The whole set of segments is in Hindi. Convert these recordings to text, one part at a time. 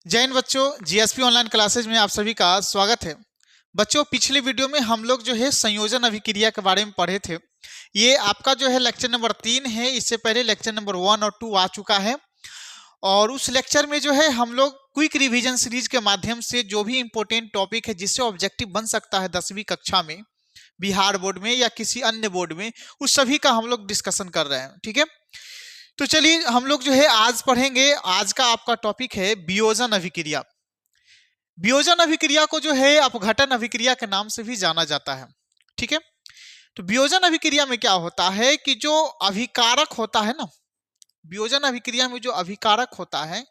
जय हिंद बच्चों, जीएसपी ऑनलाइन क्लासेज में आप सभी का स्वागत है। बच्चों, पिछले वीडियो में हम लोग जो है संयोजन अभिक्रिया के बारे में पढ़े थे। ये आपका जो है लेक्चर नंबर 3 है। इससे पहले लेक्चर नंबर 1 और 2 आ चुका है और उस लेक्चर में जो है हम लोग क्विक रिवीजन सीरीज के माध्यम से जो भी इंपॉर्टेंट टॉपिक है जिससे ऑब्जेक्टिव बन सकता है 10वीं कक्षा में, बिहार बोर्ड में या किसी अन्य बोर्ड में, उस सभी का हम लोग डिस्कशन कर रहे हैं। ठीक है, तो चलिए हम लोग जो है आज पढ़ेंगे। आज का आपका टॉपिक है वियोजन अभिक्रिया। वियोजन अभिक्रिया को जो है अपघटन अभिक्रिया के नाम से भी जाना जाता है। ठीक है, तो वियोजन अभिक्रिया में क्या होता है कि जो अभिकारक होता है ना, वियोजन अभिक्रिया में जो अभिकारक होता है,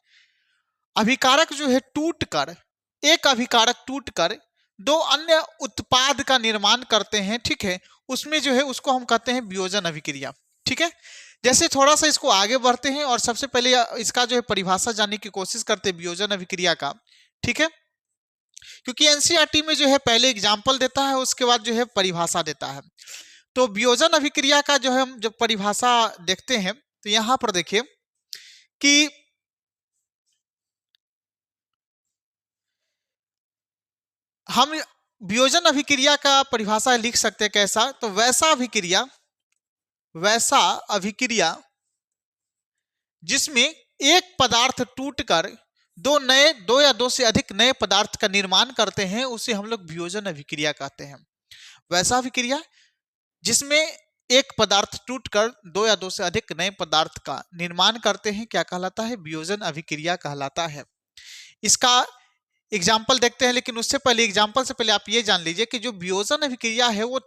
अभिकारक जो है टूटकर, एक अभिकारक टूटकर दो अन्य उत्पाद का निर्माण करते हैं। ठीक है, उसमें जो है उसको हम कहते हैं वियोजन अभिक्रिया। ठीक है, जैसे थोड़ा सा इसको आगे बढ़ते हैं और सबसे पहले इसका जो है परिभाषा जानने की कोशिश करते हैं वियोजन अभिक्रिया का। ठीक है, क्योंकि एनसीईआरटी में जो है पहले एग्जाम्पल देता है, उसके बाद जो है परिभाषा देता है। तो वियोजन अभिक्रिया का जो है हम जब परिभाषा देखते हैं तो यहां पर देखिए कि हम वियोजन अभिक्रिया का परिभाषा लिख सकते हैं कैसा, तो वैसा अभिक्रिया जिसमें एक पदार्थ टूटकर दो या दो से अधिक नए पदार्थ का निर्माण करते हैं, उसे हम लोग वियोजन अभिक्रिया कहते हैं। वैसा अभिक्रिया जिसमें एक पदार्थ टूटकर दो या दो से अधिक नए पदार्थ का निर्माण करते हैं, क्या कहलाता है? वियोजन अभिक्रिया कहलाता है। इसका एग्जाम्पल देखते हैं, लेकिन उससे पहले, एग्जाम्पल से पहले आप ये जान लीजिए कि जो वियोजन अभिक्रिया है वो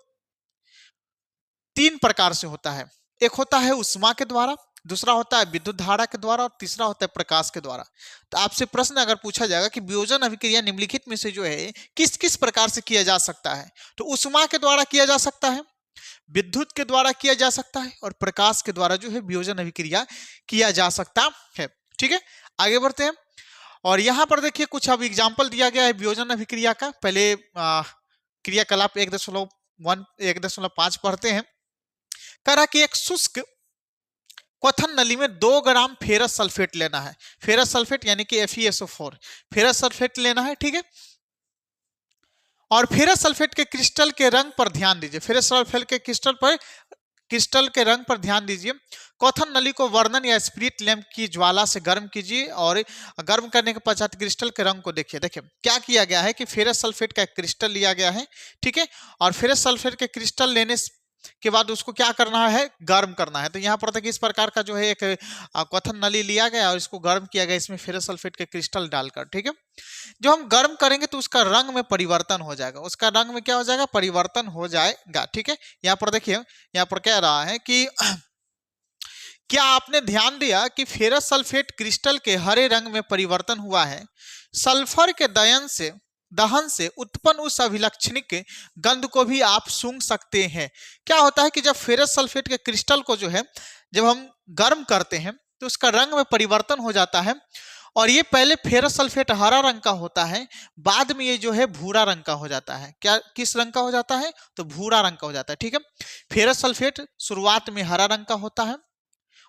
3 प्रकार से होता है। एक होता है उष्मा के द्वारा, दूसरा होता है विद्युत धारा के द्वारा और तीसरा होता है प्रकाश के द्वारा। तो आपसे प्रश्न अगर पूछा जाएगा कि वियोजन अभिक्रिया निम्नलिखित में से जो है किस किस प्रकार से किया जा सकता है, तो उष्मा के द्वारा किया जा सकता है, विद्युत के द्वारा किया जा सकता है और प्रकाश के द्वारा जो है वियोजन अभिक्रिया किया जा सकता है। ठीक है, आगे बढ़ते हैं और यहां पर देखिए कुछ अब एग्जाम्पल दिया गया है वियोजन अभिक्रिया का। पहले क्रियाकलाप 1.5 पढ़ते हैं। कह रहा कि एक शुष्क क्वथन नली में 2 ग्राम फेरस सल्फेट लेना है। फेरस सल्फेट यानी कि FeSO4 फेरस सल्फेट लेना है। ठीक है, और फेरस सल्फेट के क्रिस्टल के रंग पर ध्यान दीजिए। फेरस सल्फेट के क्रिस्टल के रंग पर ध्यान दीजिए। क्वथन नली को वर्णन या स्पिरिट लैंप की ज्वाला से गर्म कीजिए और गर्म करने के पश्चात क्रिस्टल के रंग को देखिए। देखिए क्या किया गया है कि फेरस सल्फेट का एक क्रिस्टल लिया गया है। ठीक है, और फेरस सल्फेट के क्रिस्टल लेने के बाद उसको क्या करना है? गर्म करना है। तो यहाँ पर देखिए इस प्रकार का जो है एक क्वथन नली लिया गया और इसको गर्म किया गया, इसमें फेरस सल्फेट के क्रिस्टल डालकर। ठीक है, जो हम गर्म करेंगे तो उसका रंग में परिवर्तन हो जाएगा। उसका रंग में क्या हो जाएगा? परिवर्तन हो जाएगा। ठीक है, यहाँ पर देखिए, यहाँ पर कह रहा है कि क्या आपने ध्यान दिया कि फेरस सल्फेट क्रिस्टल के हरे रंग में परिवर्तन हुआ है? सल्फर के दहन से उत्पन्न उस अभिलक्षणिक गंध को भी आप सूंघ सकते हैं। क्या होता है कि जब फेरस सल्फेट के क्रिस्टल को जो है जब हम गर्म करते हैं तो उसका रंग में परिवर्तन हो जाता है और ये पहले फेरस सल्फेट हरा रंग का होता है, बाद में ये जो है भूरा रंग का हो जाता है। क्या किस रंग का हो जाता है? तो भूरा रंग का हो जाता है। ठीक है, फेरस सल्फेट शुरुआत में हरा रंग का होता है,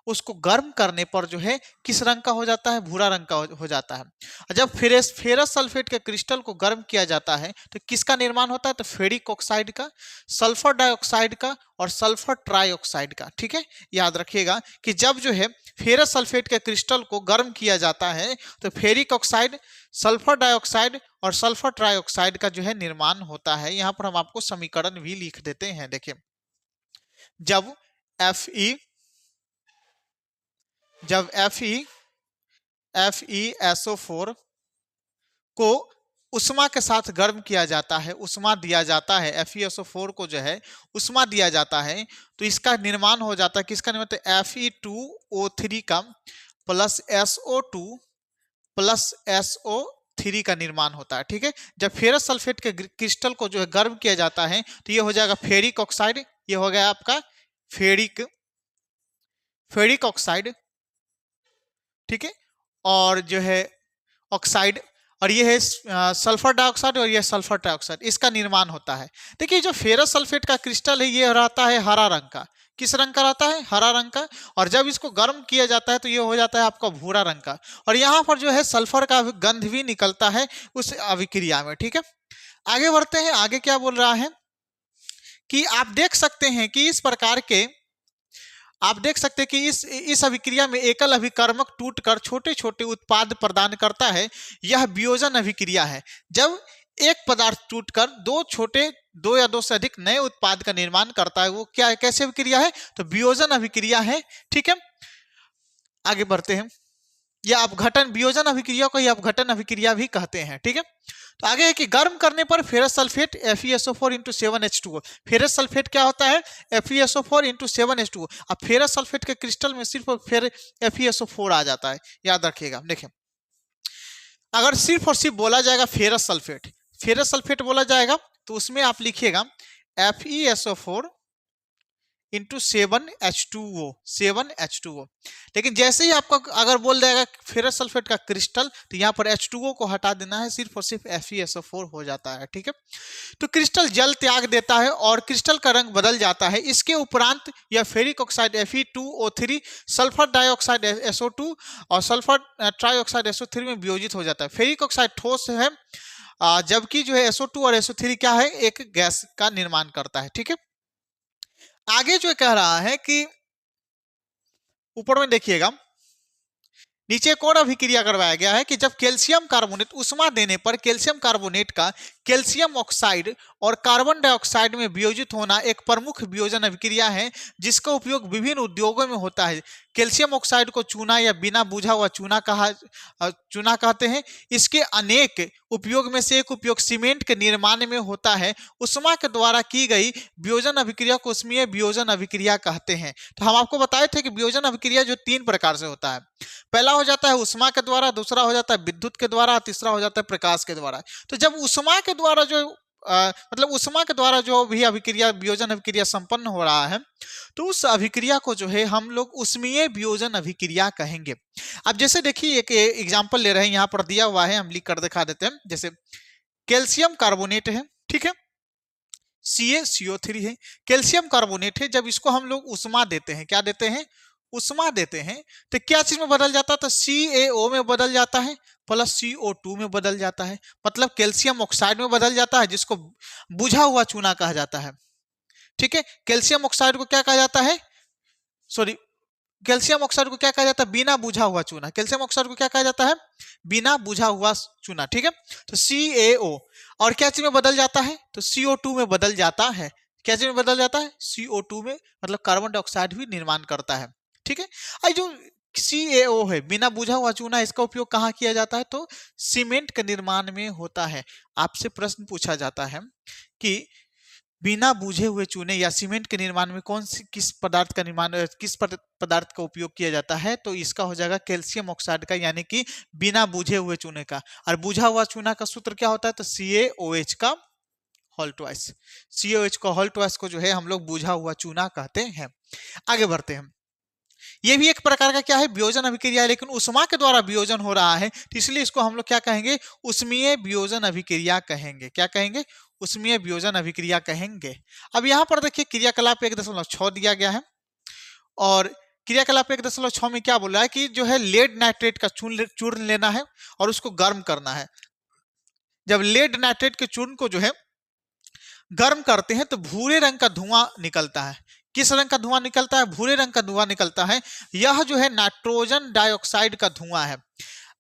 उसको गर्म करने पर जो है किस रंग का हो जाता है? भूरा रंग का हो जाता है। और जब फेरस सल्फेट के क्रिस्टल को गर्म किया जाता है तो किसका निर्माण होता है? तो फेरिक ऑक्साइड का, सल्फर डाइऑक्साइड का और सल्फर ट्राइऑक्साइड का। ठीक है, याद रखिएगा कि जब जो है फेरस सल्फेट के क्रिस्टल को गर्म किया जाता है तो फेरिक ऑक्साइड, सल्फर डाइऑक्साइड और सल्फर ट्राइऑक्साइड का जो है निर्माण होता है। यहां पर हम आपको समीकरण भी लिख देते हैं। देखिए, जब FeSO4 को उष्मा के साथ गर्म किया जाता है, उष्मा दिया जाता है, FeSO4 को जो है उष्मा दिया जाता है तो इसका निर्माण हो जाता है। किसका निर्माण? Fe2O3 का प्लस SO2 प्लस SO3 का निर्माण होता है। ठीक है, जब फेरस सल्फेट के क्रिस्टल को जो है गर्म किया जाता है तो ये हो जाएगा फेरिक ऑक्साइड, ये हो गया आपका फेरिक ऑक्साइड। ठीक है, और जो है ऑक्साइड, और ये है सल्फर डाइऑक्साइड और ये सल्फर ट्राइऑक्साइड, इसका निर्माण होता है। देखिए जो फेरस सल्फेट का क्रिस्टल है ये रहता है हरा रंग का, किस रंग का रहता है? हरा रंग का। और जब इसको गर्म किया जाता है तो ये हो जाता है आपका भूरा रंग का। और यहाँ पर जो है सल्फर का गंध भी निकलता है उस अभिक्रिया में। ठीक है, आगे बढ़ते हैं। आगे क्या बोल रहा है कि आप देख सकते हैं कि इस प्रकार के इस अभिक्रिया में एकल अभिकर्मक टूटकर छोटे छोटे उत्पाद प्रदान करता है। यह वियोजन अभिक्रिया है। जब एक पदार्थ टूटकर दो या दो से अधिक नए उत्पाद का निर्माण करता है, वो क्या कैसे अभिक्रिया है? तो वियोजन अभिक्रिया है। ठीक है, आगे बढ़ते हैं। या अपघटन, वियोजन अभिक्रिया को या अपघटन अभिक्रिया भी कहते हैं। ठीक है, तो आगे है कि गर्म करने पर ferrous sulphate FeSO4 × 7H2O। Ferrous sulphate क्या होता है? FeSO4 × 7H2O। अब फेरस सल्फेट के क्रिस्टल में सिर्फ फिर FeSO4 आ जाता है, याद रखिएगा। देखिए, अगर सिर्फ और सिर्फ बोला जाएगा फेरस सल्फेट बोला जाएगा तो उसमें आप लिखिएगा FeSO4 × 7H2O। लेकिन जैसे ही आपको अगर बोल देगा फेरस सल्फेट का क्रिस्टल, तो यहाँ पर H2O को हटा देना है, सिर्फ और सिर्फ FeSO4 हो जाता है। ठीक है, तो क्रिस्टल जल त्याग देता है और क्रिस्टल का रंग बदल जाता है। इसके उपरांत यह ferric oxide Fe2O3, sulphur dioxide SO2 और सल्फर ट्राइऑक्साइड SO3 में वियोजित हो जाता है। फेरिक ऑक्साइड ठोस है, जबकि जो है SO2 और SO3 क्या है? एक गैस का निर्माण करता है। ठीक है, आगे जो कह रहा है कि ऊपर में देखिएगा, नीचे एक और अभिक्रिया करवाया गया है कि जब कैल्शियम कार्बोनेट उष्मा देने पर कैल्शियम कार्बोनेट का कैल्शियम ऑक्साइड और कार्बन डाइऑक्साइड में वियोजित होना एक प्रमुख वियोजन अभिक्रिया है, जिसका उपयोग विभिन्न उद्योगों में होता है। कैल्शियम ऑक्साइड को चूना या बिना बुझा हुआ चूना कहते हैं। इसके अनेक उपयोग में से एक उपयोग सीमेंट के निर्माण में होता है। उष्मा के द्वारा की गई वियोजन अभिक्रिया को उष्मीय वियोजन अभिक्रिया कहते हैं। तो हम आपको बताए थे कि वियोजन अभिक्रिया जो 3 प्रकार से होता है। पहला हो जाता है उष्मा के द्वारा, दूसरा हो जाता है विद्युत के द्वारा, तीसरा हो जाता है प्रकाश के द्वारा। तो जब उष्मा के द्वारा उष्मा के द्वारा जो भी अभिक्रिया वियोजन अभिक्रिया संपन्न हो रहा है, तो उस अभिक्रिया को जो है हम लोग उष्मीय वियोजन अभिक्रिया कहेंगे। अब जैसे देखिए एक एग्जांपल ले रहे हैं, यहाँ पर दिया हुआ है, हम लिख कर दिखा देते हैं। जैसे कैल्शियम कार्बोनेट है, ठीक है, CaCO3 है, कैल्शियम कार्बोनेट है। जब इसको हम लोग उष्मा देते हैं, क्या देते हैं? उष्मा देते हैं, तो क्या चीज में बदल जाता है? तो CaO में बदल जाता है, प्लस CO2 में बदल जाता है, मतलब कैल्शियम ऑक्साइड में बदल जाता है, जिसको बुझा हुआ चूना कहा जाता है। ठीक है, कैल्शियम ऑक्साइड को क्या कहा जाता है? कैल्शियम ऑक्साइड को क्या कहा जाता है? बिना बुझा हुआ चूना। कैल्शियम ऑक्साइड को क्या कहा जाता है? बिना बुझा हुआ चूना। ठीक है, तो CaO और क्या चीज में बदल जाता है? तो CO2 में बदल जाता है। क्या चीज में बदल जाता है? CO2 में, मतलब कार्बन डाइऑक्साइड भी निर्माण करता है। ठीक है, और जो CaO है, बिना बुझा हुआ चूना, इसका उपयोग कहाँ किया जाता है? तो सीमेंट के निर्माण में होता है। आपसे प्रश्न पूछा जाता है कि बिना बुझे हुए चूने या सीमेंट के निर्माण में किस पदार्थ का उपयोग किया जाता है? तो इसका हो जाएगा कैल्शियम ऑक्साइड का, यानी कि बिना बुझे हुए चूने का। और बुझा हुआ चूना का सूत्र क्या होता है? तो CaOH का होल ट्वाइस। CaOH का होल ट्वाइस को जो है हम लोग बुझा हुआ चूना कहते हैं। आगे बढ़ते हैं। ये भी एक प्रकार का क्या है? वियोजन अभिक्रिया है, लेकिन उष्मा के द्वारा वियोजन हो रहा है, तो इसलिए इसको हम लोग क्या कहेंगे? उष्मीय वियोजन अभिक्रिया कहेंगे। क्या कहेंगे? उष्मीय वियोजन अभिक्रिया कहेंगे। अब यहाँ पर देखिए क्रियाकलाप 1.6 दिया गया है, और क्रियाकलाप 1.6 में क्या बोल रहा है कि जो है लेड नाइट्रेट का चूर्ण लेना है और उसको गर्म करना है। जब लेड नाइट्रेट के चूर्ण को जो है गर्म करते हैं तो भूरे रंग का धुआं निकलता है। किस रंग का धुआं निकलता है? भूरे रंग का धुआं निकलता है। यह जो है नाइट्रोजन डाइऑक्साइड का धुआं है।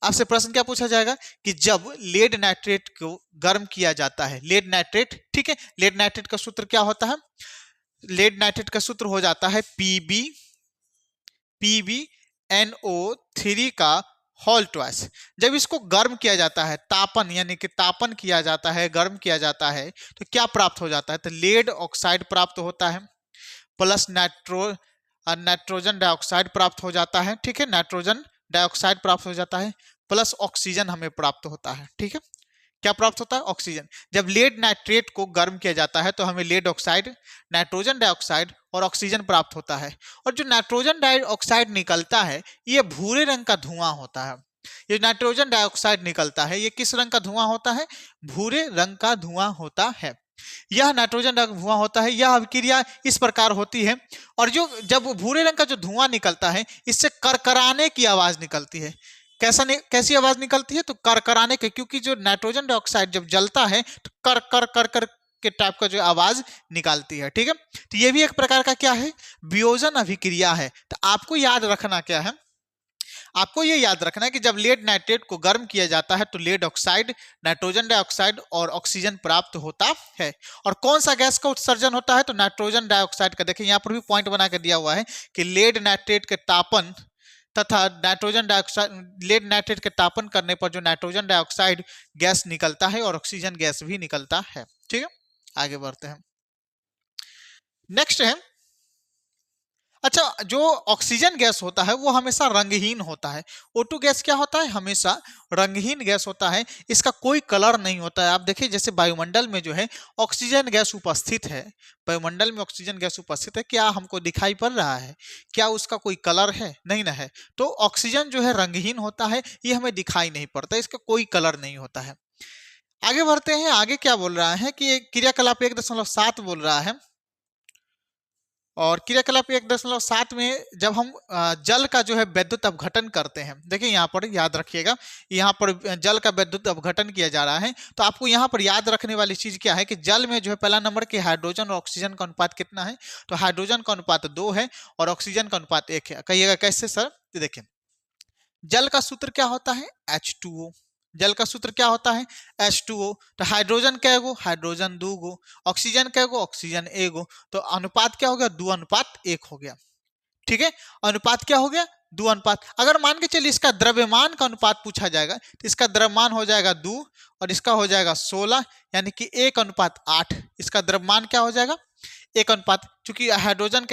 आपसे प्रश्न क्या पूछा जाएगा कि जब लेड नाइट्रेट को गर्म किया जाता है, लेड नाइट्रेट, ठीक है, लेड नाइट्रेट का सूत्र क्या होता है? लेड नाइट्रेट का सूत्र हो जाता है PbNO3 का होल ट्वाइस। जब इसको गर्म किया जाता है, तापन यानी कि तापन किया जाता है, गर्म किया जाता है, तो क्या प्राप्त हो जाता है? तो लेड ऑक्साइड प्राप्त होता है, प्लस नाइट्रोजन डाइऑक्साइड प्राप्त हो जाता है। ठीक है, नाइट्रोजन डाइऑक्साइड प्राप्त हो जाता है, प्लस ऑक्सीजन हमें प्राप्त होता है। ठीक है, क्या प्राप्त होता है? ऑक्सीजन। जब लेड नाइट्रेट को गर्म किया जाता है तो हमें लेड ऑक्साइड, नाइट्रोजन डाइऑक्साइड और ऑक्सीजन प्राप्त होता है। और जो नाइट्रोजन डाइऑक्साइड निकलता है, ये भूरे रंग का धुआं होता है। ये नाइट्रोजन डाइऑक्साइड निकलता है, ये किस रंग का धुआं होता है? भूरे रंग का धुआं होता है। यह नाइट्रोजन रंग धुआं होता है। यह अभिक्रिया इस प्रकार होती है, और जो जब भूरे रंग का जो धुआं निकलता है, इससे करकराने की आवाज निकलती है। कैसी आवाज निकलती है? तो करकराने की, क्योंकि जो नाइट्रोजन डाइऑक्साइड जब जलता है तो कर कर कर कर के टाइप का जो आवाज निकालती है। ठीक है, तो ये भी एक प्रकार का क्या है? वियोजन अभिक्रिया है। तो आपको याद रखना क्या है? आपको ये याद रखना है कि जब लेड नाइट्रेट को गर्म किया जाता है तो लेड ऑक्साइड, नाइट्रोजन डाइऑक्साइड और ऑक्सीजन प्राप्त होता है। और कौन सा गैस का उत्सर्जन होता है? तो नाइट्रोजन डाइऑक्साइड का। देखिए यहाँ पर भी पॉइंट बना कर दिया हुआ है कि लेड नाइट्रेट के तापन तथा नाइट्रोजन डाइऑक्साइड, लेड नाइट्रेट के तापन करने पर जो नाइट्रोजन डाइऑक्साइड गैस निकलता है और ऑक्सीजन गैस भी निकलता है। ठीक है, आगे बढ़ते हैं। नेक्स्ट है, अच्छा, जो ऑक्सीजन गैस होता है वो हमेशा रंगहीन होता है। O2 गैस क्या होता है? हमेशा रंगहीन गैस होता है। इसका कोई कलर नहीं होता है। आप देखिए जैसे वायुमंडल में जो है ऑक्सीजन गैस उपस्थित है, वायुमंडल में ऑक्सीजन गैस उपस्थित है, क्या हमको दिखाई पड़ रहा है? क्या उसका कोई कलर है? नहीं ना है। तो ऑक्सीजन जो है रंगहीन होता है, ये हमें दिखाई नहीं पड़ता, इसका कोई कलर नहीं होता है। आगे बढ़ते हैं। आगे क्या बोल रहा है कि क्रियाकलाप 1.7 बोल रहा है, और क्रियाकलाप 1.7 में जब हम जल का जो है विद्युत अपघटन करते हैं, देखिए यहाँ पर याद रखिएगा, यहाँ पर जल का विद्युत अपघटन किया जा रहा है। तो आपको यहाँ पर याद रखने वाली चीज क्या है कि जल में जो है पहला नंबर के हाइड्रोजन और ऑक्सीजन का अनुपात कितना है? तो हाइड्रोजन का अनुपात 2 है और ऑक्सीजन का अनुपात 1 है। कहिएगा कैसे सर? तो देखिए जल का सूत्र क्या होता है? H2O। जल का सूत्र क्या होता है? H2O। तो हाइड्रोजन क्या गो? हाइड्रोजन 2 गो। ऑक्सीजन क्या गो? ऑक्सीजन 1 गो। तो अनुपात क्या हो गया? 2:1 हो गया। ठीक है, अनुपात क्या हो गया? 2:1। अगर मान के चलिए इसका द्रव्यमान का अनुपात पूछा जाएगा तो इसका द्रव्यमान हो जाएगा 2 और इसका हो जाएगा 16, यानी कि 1:8। इसका द्रव्यमान क्या हो जाएगा? 1:8। चूंकि हाइड्रोजन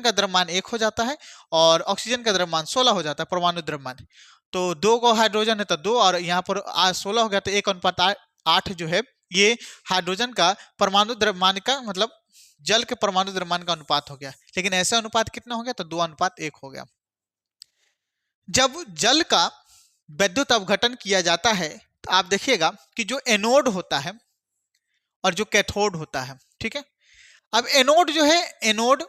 का द्रव्यमान 1 हो जाता है और ऑक्सीजन का द्रव्यमान 16 हो जाता है, परमाणु द्रव्यमान। तो 2 को हाइड्रोजन है तो 2, और यहाँ पर 16 हो गया, तो 1:8 जो है ये हाइड्रोजन का परमाणु द्रव्यमान का, मतलब जल के परमाणु द्रव्यमान का अनुपात हो गया। लेकिन ऐसा अनुपात कितना हो गया? तो 2:1 हो गया। जब जल का विद्युत अपघटन किया जाता है तो आप देखिएगा कि जो एनोड होता है और जो कैथोड होता है, ठीक है, अब एनोड जो है, एनोड,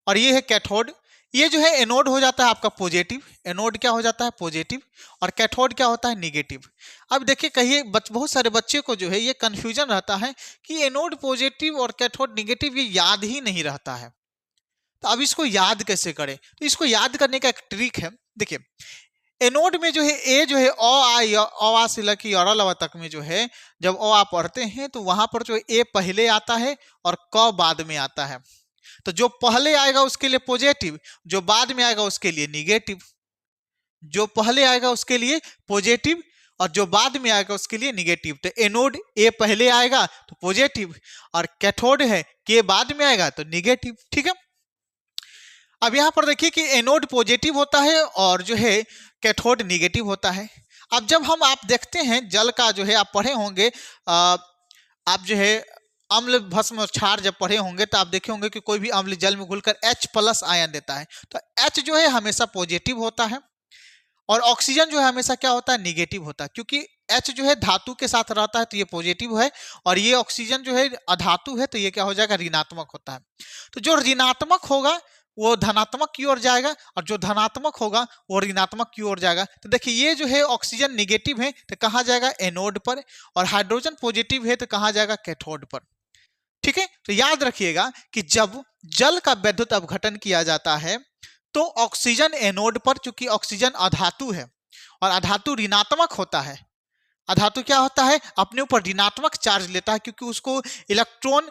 और ये है कैथोड। ये जो है एनोड हो जाता है आपका पॉजिटिव, एनोड क्या हो जाता है? पॉजिटिव, और कैथोड क्या होता है? निगेटिव। अब देखिए कहिए बहुत सारे बच्चे को जो है ये कंफ्यूजन रहता है कि एनोड पॉजिटिव और कैथोड निगेटिव, ये याद ही नहीं रहता है। तो अब इसको याद कैसे करें? तो इसको याद करने का एक ट्रिक है। देखिए एनोड में जो है ए जो है अ से लेकर और तक में जो है, जब अ पढ़ते हैं तो वहां पर जो ए पहले आता है और क बाद में आता है। तो जो पहले आएगा उसके लिए पॉजिटिव, जो बाद में आएगा उसके लिए निगेटिव। जो पहले आएगा उसके लिए पॉजिटिव और जो बाद में आएगा उसके लिए निगेटिव। तो एनोड ए पहले आएगा तो पॉजिटिव, और कैथोड है के बाद में आएगा तो निगेटिव। ठीक है, अब यहां पर देखिए कि एनोड पॉजिटिव होता है और जो है कैथोड निगेटिव होता है। अब जब आप देखते हैं जल का जो है, आप पढ़े होंगे, आप जो है अम्ल भस्म और क्षार जब पढ़े होंगे तो आप देखे होंगे कि कोई भी अम्ल जल में घुलकर H+ आयन देता है। तो H जो है हमेशा पॉजिटिव होता है और ऑक्सीजन जो है हमेशा क्या होता है? निगेटिव होता है, क्योंकि H जो है धातु के साथ रहता है तो ये पॉजिटिव है, और ये ऑक्सीजन जो है अधातु है तो ये क्या हो जाएगा? ऋणात्मक होता है। तो जो ऋणात्मक होगा वो धनात्मक की ओर जाएगा और जो धनात्मक होगा वो ऋणात्मक की ओर जाएगा। तो देखिए ये जो है ऑक्सीजन निगेटिव है तो कहाँ जाएगा? एनोड पर, और हाइड्रोजन पॉजिटिव है तो कहाँ जाएगा? कैथोड पर। ठीक है, तो याद रखिएगा कि जब जल का विद्युत अपघटन किया जाता है तो ऑक्सीजन एनोड पर, चूंकि ऑक्सीजन अधातु है और अधातु ऋणात्मक होता है, अधातु क्या होता है? अपने ऊपर ऋणात्मक चार्ज लेता है, क्योंकि उसको इलेक्ट्रॉन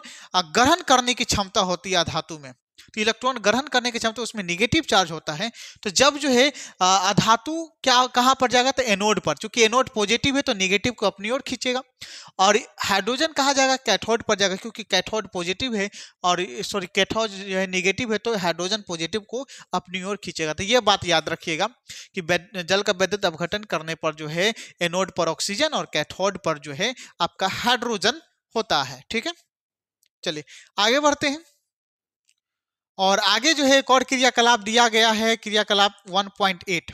ग्रहण करने की क्षमता होती है अधातु में। तो इलेक्ट्रॉन ग्रहण करने की क्षमता, उसमें निगेटिव चार्ज होता है। तो जब जो है अधातु क्या कहां पर जाएगा? तो एनोड पर, क्योंकि एनोड पॉजिटिव है तो निगेटिव को अपनी ओर खींचेगा। और हाइड्रोजन कहां जाएगा? कैथोड पर जाएगा, क्योंकि कैथोड पॉजिटिव है और सॉरी कैथोड जो है निगेटिव है तो हाइड्रोजन पॉजिटिव को अपनी ओर खींचेगा। तो ये बात याद रखिएगा कि जल का विद्युत अपघटन करने पर जो है एनोड पर ऑक्सीजन और कैथोड पर जो है आपका हाइड्रोजन होता है। ठीक है, चलिए आगे बढ़ते हैं। और आगे जो है एक और क्रियाकलाप दिया गया है, क्रियाकलाप 1.8।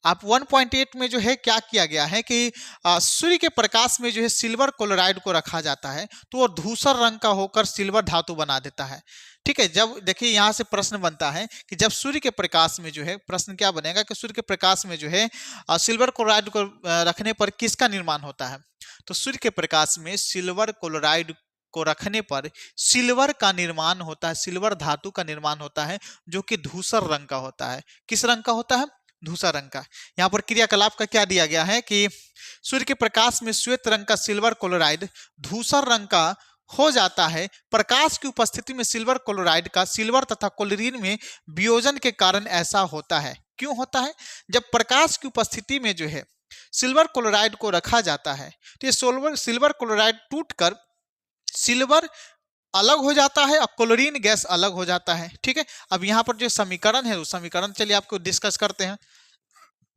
आप 1.8 में जो है क्या किया गया है कि सूर्य के प्रकाश में जो है सिल्वर क्लोराइड को रखा जाता है तो वो धूसर रंग का होकर सिल्वर धातु बना देता है। ठीक है, जब देखिए यहाँ से प्रश्न बनता है कि जब सूर्य के प्रकाश में जो है, प्रश्न क्या बनेगा कि सूर्य के प्रकाश में जो है सिल्वर क्लोराइड को रखने पर किसका निर्माण होता है? तो सूर्य के प्रकाश में सिल्वर क्लोराइड को रखने पर सिल्वर का निर्माण होता है, सिल्वर धातु का निर्माण होता है जो कि धूसर रंग का होता है। किस रंग का होता है? धूसर रंग का। यहाँ पर क्रियाकलाप का क्या दिया गया है कि सूर्य के प्रकाश में श्वेत रंग का सिल्वर क्लोराइड धूसर रंग का हो जाता है। प्रकाश की उपस्थिति में सिल्वर क्लोराइड का सिल्वर तथा क्लोरीन में वियोजन के कारण ऐसा होता है। क्यों होता है? जब प्रकाश की उपस्थिति में जो है सिल्वर क्लोराइड को रखा जाता है तो ये सिल्वर क्लोराइड टूटकर सिल्वर अलग हो जाता है और क्लोरीन गैस अलग हो जाता है। ठीक है, अब यहाँ पर जो समीकरण है उस समीकरण चलिए आपको डिस्कस करते हैं।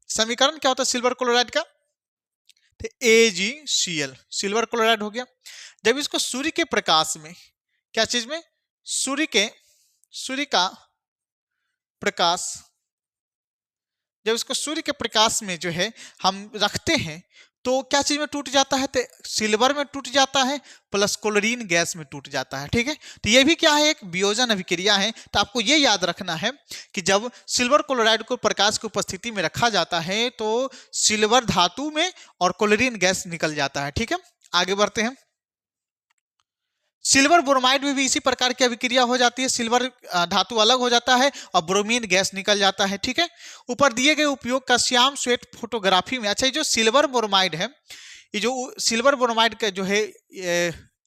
समीकरण क्या होता है सिल्वर क्लोराइड का? तो AgCl सिल्वर क्लोराइड हो गया। जब इसको सूर्य के प्रकाश में, क्या चीज में? सूर्य का प्रकाश, जब इसको सूर्य के प्रकाश में जो है हम रखते हैं तो क्या चीज में टूट जाता है? तो सिल्वर में टूट जाता है प्लस क्लोरीन गैस में टूट जाता है। ठीक है, तो ये भी क्या है? एक वियोजन अभिक्रिया है। तो आपको ये याद रखना है कि जब सिल्वर क्लोराइड को प्रकाश की उपस्थिति में रखा जाता है तो सिल्वर धातु में और क्लोरीन गैस निकल जाता है। ठीक है, आगे बढ़ते हैं। सिल्वर ब्रोमाइड में भी इसी प्रकार की अभिक्रिया हो जाती है, सिल्वर धातु अलग हो जाता है और ब्रोमीन गैस निकल जाता है। ठीक है, ऊपर दिए गए उपयोग का श्याम श्वेत फोटोग्राफी में, अच्छा ये जो सिल्वर ब्रोमाइड है, ये जो सिल्वर ब्रोमाइड का जो है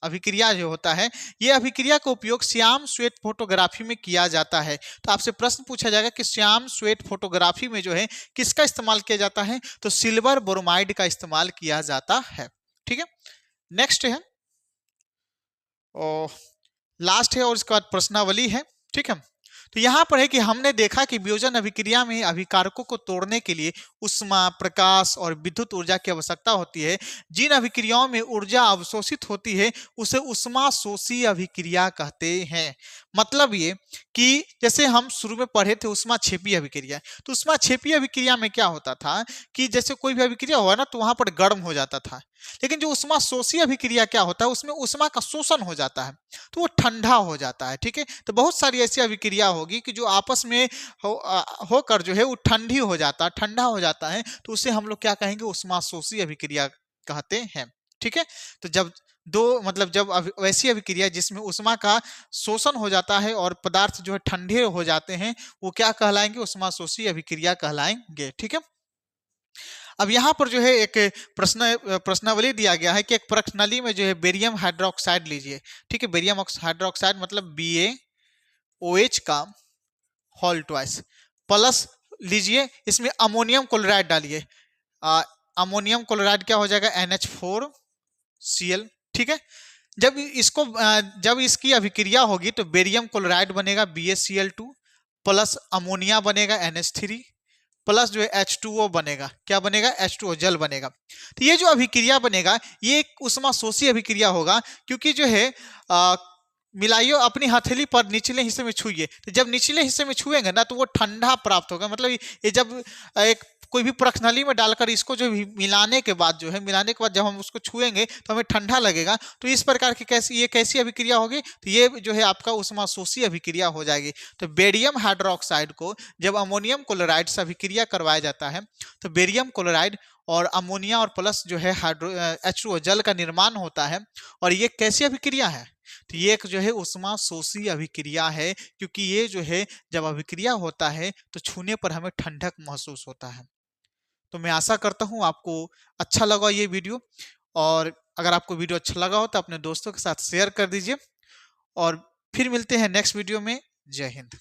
अभिक्रिया जो होता है, ये अभिक्रिया का उपयोग श्याम श्वेत फोटोग्राफी में किया जाता है। तो आपसे प्रश्न पूछा जाएगा कि श्याम श्वेत फोटोग्राफी में जो है किसका इस्तेमाल किया जाता है? तो सिल्वर ब्रोमाइड का इस्तेमाल किया जाता है। ठीक है, नेक्स्ट है और लास्ट है और इसके बाद प्रश्नावली है। ठीक है, तो यहां पर है कि हमने देखा कि वियोजन अभिक्रिया में अभिकारकों को तोड़ने के लिए उष्मा, प्रकाश और विद्युत ऊर्जा की आवश्यकता होती है। जिन अभिक्रियाओं में ऊर्जा अवशोषित होती है उसे उष्मा शोषी अभिक्रिया कहते हैं। मतलब ये कि जैसे हम शुरू में पढ़े थे उष्मा क्षेपी अभिक्रिया, तो उष्मा क्षेपी अभिक्रिया में क्या होता था कि जैसे कोई भी अभिक्रिया हुआ ना तो वहां पर गर्म हो जाता था, लेकिन जो उष्मा शोषी अभिक्रिया क्या होता है उसमें उष्मा का शोषण हो जाता है तो वो ठंडा हो जाता है। ठीक है, तो बहुत सारी ऐसी अभिक्रिया होगी कि जो आपस में होकर जो है वो ठंडी हो जाता है, ठंडा हो जाता है, तो उसे हम लोग क्या कहेंगे? उष्मा शोषी अभिक्रिया कहते हैं। ठीक है, तो जब जब वैसी अभिक्रिया जिसमें उष्मा का शोषण हो जाता है और पदार्थ जो है ठंडे हो जाते हैं वो क्या कहलाएंगे? उष्मा शोषी अभिक्रिया कहलाएंगे। ठीक है, अब यहाँ पर जो है एक प्रश्नावली दिया गया है कि एक प्रश्नावली में जो है बेरियम हाइड्रोक्साइड लीजिए। ठीक है, बेरियम हाइड्रोक्साइड मतलब BaOH का होल ट्वाइस प्लस लीजिए, इसमें अमोनियम क्लोराइड डालिए। अमोनियम क्लोराइड क्या हो जाएगा? NH4Cl। ठीक है, जब इसकी अभिक्रिया होगी तो बेरियम क्लोराइड बनेगा BaCl2 प्लस अमोनिया बनेगा NH3 प्लस जो है H2O बनेगा। क्या बनेगा? H2O, जल बनेगा। तो ये जो अभिक्रिया बनेगा ये एक उष्मा शोषी अभिक्रिया होगा, क्योंकि जो है मिलाइयो अपनी हथेली पर निचले हिस्से में छुइए, तो जब निचले हिस्से में छुएंगे ना तो वो ठंडा प्राप्त होगा। मतलब ये जब एक कोई भी प्रश्नावली में डालकर इसको जो मिलाने के बाद जब हम उसको छुएंगे तो हमें ठंडा लगेगा। तो इस प्रकार की कैसी अभिक्रिया होगी? तो ये जो है आपका उष्मा शोषी अभिक्रिया हो जाएगी। तो बेरियम हाइड्रोक्साइड को जब अमोनियम क्लोराइड से अभिक्रिया करवाया जाता है तो बेरियम क्लोराइड और अमोनिया और प्लस जो है H2O जल का निर्माण होता है। और ये कैसी अभिक्रिया है? तो ये एक जो है उष्मा शोषी अभिक्रिया है, क्योंकि ये जो है जब अभिक्रिया होता है तो छूने पर हमें ठंडक महसूस होता है। तो मैं आशा करता हूँ आपको अच्छा लगा ये वीडियो, और अगर आपको वीडियो अच्छा लगा हो तो अपने दोस्तों के साथ शेयर कर दीजिए, और फिर मिलते हैं नेक्स्ट वीडियो में। जय हिंद।